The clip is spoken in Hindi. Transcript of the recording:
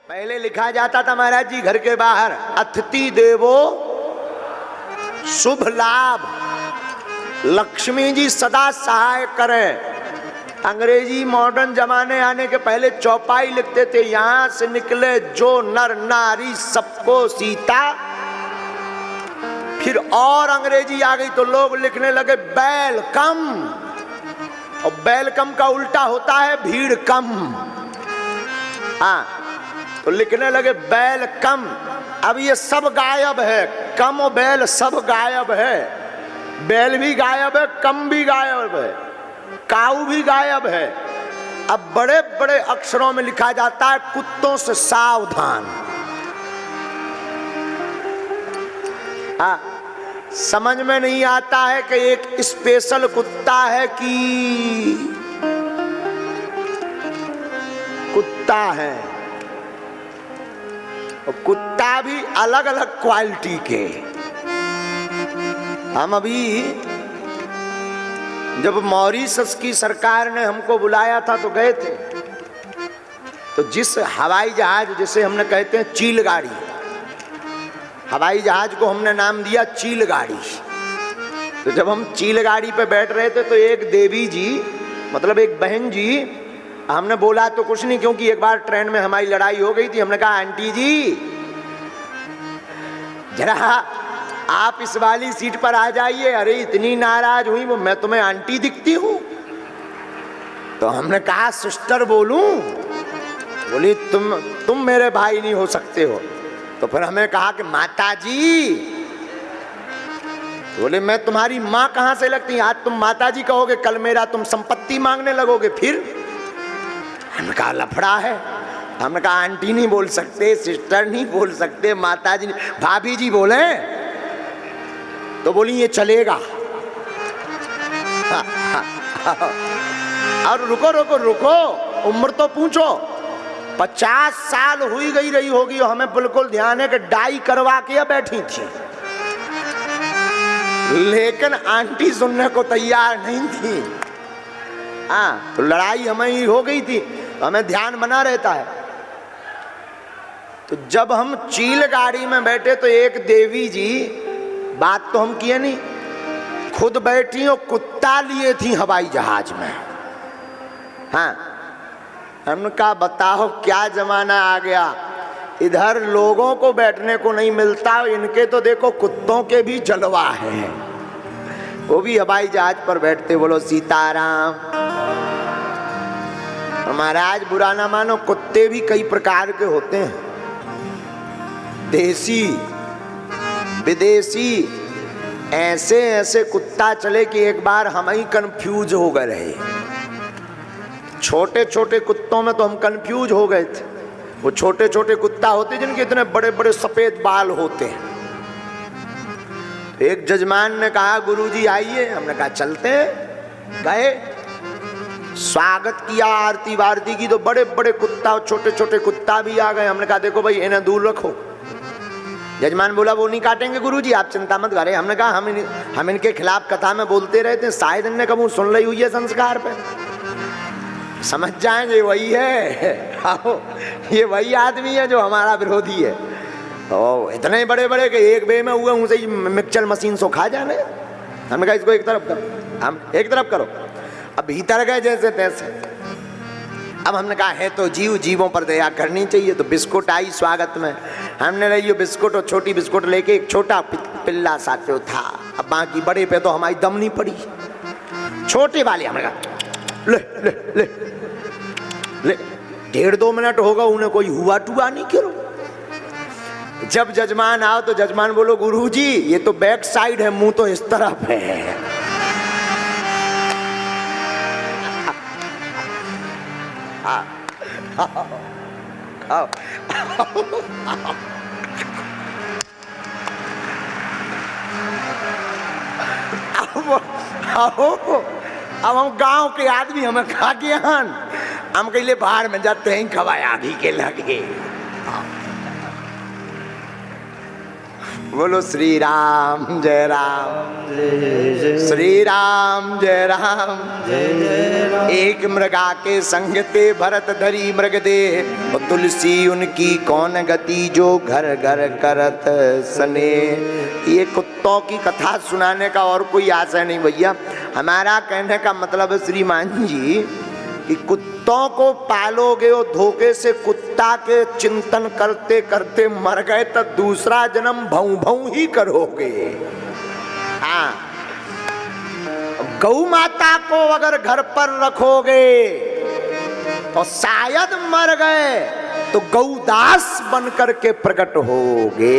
पहले लिखा जाता था महाराज जी घर के बाहर, अतिथि देवो शुभ लाभ, लक्ष्मी जी सदा सहाय करे। अंग्रेजी मॉडर्न जमाने आने के पहले चौपाई लिखते थे, यहां से निकले जो नर नारी सबको सीता। फिर और अंग्रेजी आ गई तो लोग लिखने लगे वेलकम, और वेलकम का उल्टा होता है भीड़ कम। हाँ, तो लिखने लगे बैल कम। अब ये सब गायब है, कम और बैल सब गायब है। बैल भी गायब है, कम भी गायब है, काऊ भी गायब है। अब बड़े बड़े अक्षरों में लिखा जाता है कुत्तों से सावधान। हाँ, समझ में नहीं आता है कि एक स्पेशल कुत्ता है कि कुत्ता है, और कुत्ता भी अलग अलग क्वालिटी के। हम अभी जब मॉरिशस की सरकार ने हमको बुलाया था तो गए थे, तो जिस हवाई जहाज जिसे हमने कहते हैं चील गाड़ी, हवाई जहाज को हमने नाम दिया चील गाड़ी। तो जब हम चील गाड़ी पे बैठ रहे थे तो एक देवी जी, मतलब एक बहन जी, हमने बोला तो कुछ नहीं, क्योंकि एक बार ट्रेन में हमारी लड़ाई हो गई थी। हमने कहा आंटी जी जरा आप इस वाली सीट पर आ जाइए। अरे इतनी नाराज हुई वो, मैं तुम्हें आंटी दिखती हूं? तो हमने कहा सिस्टर बोलूं? बोली तुम मेरे भाई नहीं हो सकते हो। तो फिर हमें कहा कि माता जी। बोले मैं तुम्हारी माँ कहां से लगती? आज तुम माता जी कहोगे, कल मेरा तुम संपत्ति मांगने लगोगे। फिर हमने कहा लफड़ा है। हमने कहा आंटी नहीं बोल सकते, सिस्टर नहीं बोल सकते, माता जी नहीं, भाभी जी बोले। तो बोली ये चलेगा। और रुको रुको रुको, उम्र तो पूछो, 50 साल हुई गई रही होगी, और हमें बिल्कुल ध्यान है कि डाई करवा के बैठी थी, लेकिन आंटी सुनने को तैयार नहीं थी। हाँ, तो लड़ाई हमें ही हो गई थी, हमें ध्यान बना रहता है। तो जब हम चील गाड़ी में बैठे तो एक देवी जी, बात तो हम किए नहीं, खुद बैठी और कुत्ता लिए थी हवाई जहाज में। हाँ, हमने कहा बताओ क्या जमाना आ गया, इधर लोगों को बैठने को नहीं मिलता, इनके तो देखो कुत्तों के भी जलवा है, वो भी हवाई जहाज पर बैठते। बोलो सीताराम। महाराज बुरा ना मानो, कुत्ते भी कई प्रकार के होते हैं, देसी विदेशी। ऐसे ऐसे कुत्ता चले कि एक बार हम ही कंफ्यूज हो गए रहे। छोटे छोटे कुत्तों में तो हम कंफ्यूज हो गए थे। वो छोटे छोटे कुत्ता होते जिनके इतने बड़े बड़े सफेद बाल होते हैं। एक जजमान ने कहा गुरुजी आइए। हमने कहा चलते हैं। गए, स्वागत किया, आरती वारती की, तो बड़े बड़े कुत्ता और छोटे छोटे कुत्ता भी आ गए। हमने कहा देखो भाई इन्हें दूर रखो। जजमान बोला वो नहीं काटेंगे गुरुजी, आप चिंता मत करें। हमने कहा हम इनके खिलाफ कथा में बोलते रहते हैं, शायद इनने कब सुन रही हुई है संस्कार पे, समझ जाएंगे वही है। ये वही आदमी है जो हमारा विरोधी है। तो इतने बड़े बड़े के एक बे में हुए उनसे ही मिक्सचर मशीन सो खा जाने। हमने कहा इसको एक तरफ करो, हम एक तरफ करो। अब भीतर गए जैसे तैसे। अब हमने कहा है तो जीवों पर दया करनी चाहिए। तो बिस्कुट आई स्वागत में, हमने रही बिस्कुट और छोटी बिस्कुट लेके एक छोटा पिल्ला सा जो था। अब बाकी बड़े पे तो हमारी दम नहीं पड़ी, छोटे वाले हमने कहा ले ले ले ले। 1.5-2 मिनट होगा, उन्हें कोई हुआ टुआ नहीं करो। जब जजमान आओ तो जजमान बोलो गुरुजी ये तो बैक साइड है, मुंह तो इस तरफ है। अब हम गांव के आदमी हमें खा के हम कहले बाहर में जाते हैं खवाया आधी के लगे। बोलो श्री राम जय राम, श्री राम जय राम। एक मृगा के संग ते भरत धरी मृग दे, और तुलसी उनकी कौन गति जो घर घर करत सने। ये कुत्तों की कथा सुनाने का और कोई आशय नहीं भैया। हमारा कहने का मतलब है श्रीमान जी कि कुत्तों को पालोगे और धोखे से कुत्ता के चिंतन करते करते मर गए तो दूसरा जन्म भौं भौं ही करोगे। हाँ, गौ माता को अगर घर पर रखोगे तो शायद मर गए तो गौदास बनकर के प्रकट होगे।